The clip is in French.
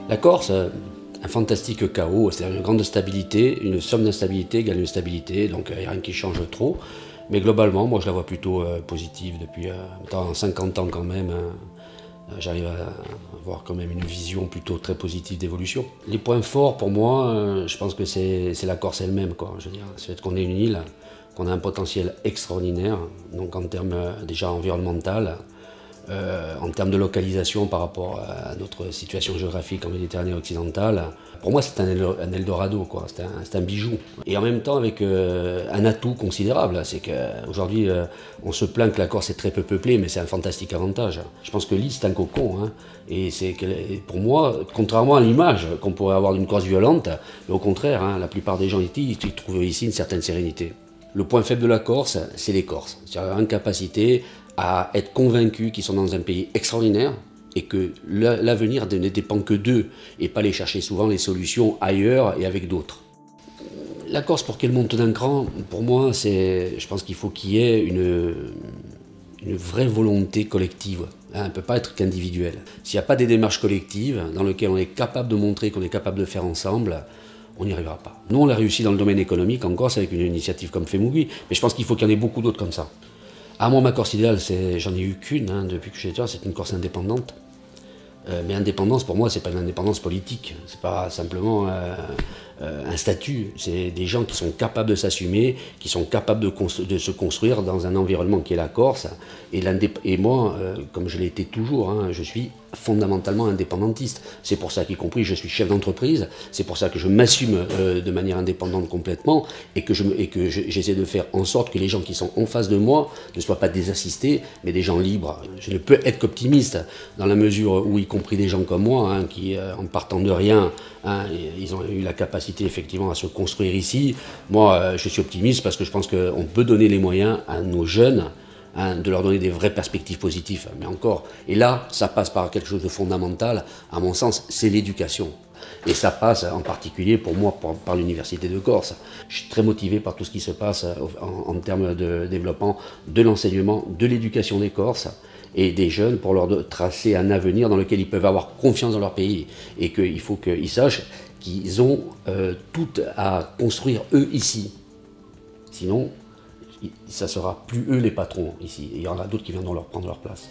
La Corse, un fantastique chaos, c'est-à-dire une grande stabilité, une somme d'instabilité égale une stabilité, donc il n'y a rien qui change trop. Mais globalement, moi je la vois plutôt positive depuis 50 ans quand même. J'arrive à avoir quand même une vision plutôt très positive d'évolution. Les points forts pour moi, je pense que c'est la Corse elle-même, quoi. Je veux dire, c'est le fait qu'on est une île, qu'on a un potentiel extraordinaire, donc en termes déjà environnemental, en termes de localisation par rapport à notre situation géographique en Méditerranée occidentale. Pour moi, c'est un Eldorado, quoi. C'est un bijou. Et en même temps, avec un atout considérable, c'est qu'aujourd'hui, on se plaint que la Corse est très peu peuplée, mais c'est un fantastique avantage. Je pense que l'île, c'est un cocon, hein. Et pour moi, contrairement à l'image qu'on pourrait avoir d'une Corse violente, mais au contraire, hein, la plupart des gens ici, ils trouvent ici une certaine sérénité. Le point faible de la Corse, c'est les Corses. C'est-à-dire l'incapacité à être convaincus qu'ils sont dans un pays extraordinaire et que l'avenir ne dépend que d'eux et pas aller chercher souvent les solutions ailleurs et avec d'autres. La Corse, pour qu'elle monte d'un cran, pour moi, je pense qu'il faut qu'il y ait une vraie volonté collective. Elle ne peut pas être qu'individuelle. S'il n'y a pas des démarches collectives dans lesquelles on est capable de montrer qu'on est capable de faire ensemble, on n'y arrivera pas. Nous, on l'a réussi dans le domaine économique en Corse avec une initiative comme Femougui, mais je pense qu'il faut qu'il y en ait beaucoup d'autres comme ça. Ah, moi, ma Corse idéale, j'en ai eu qu'une hein, depuis que je suis là, c'est une Corse indépendante. Mais indépendance, pour moi, c'est pas une indépendance politique. C'est pas simplement un statut. C'est des gens qui sont capables de s'assumer, qui sont capables de se construire dans un environnement qui est la Corse. Et moi, comme je l'ai été toujours, hein, je suis fondamentalement indépendantiste. C'est pour ça qu'y compris je suis chef d'entreprise, c'est pour ça que je m'assume de manière indépendante complètement et que j'essaie de faire en sorte que les gens qui sont en face de moi ne soient pas des assistés, mais des gens libres. Je ne peux être qu'optimiste dans la mesure où, y compris des gens comme moi, hein, qui en partant de rien, hein, ils ont eu la capacité effectivement à se construire ici. Moi, je suis optimiste parce que je pense qu'on peut donner les moyens à nos jeunes, hein, de leur donner des vraies perspectives positives. Mais encore, et là, ça passe par quelque chose de fondamental, à mon sens, c'est l'éducation. Et ça passe en particulier pour moi par l'Université de Corse. Je suis très motivé par tout ce qui se passe en termes de développement de l'enseignement, de l'éducation des Corses et des jeunes pour leur tracer un avenir dans lequel ils peuvent avoir confiance dans leur pays. Et qu'il faut qu'ils sachent qu'ils ont tout à construire eux ici. Sinon, ça sera plus eux les patrons ici. Il y en a d'autres qui viendront leur prendre leur place.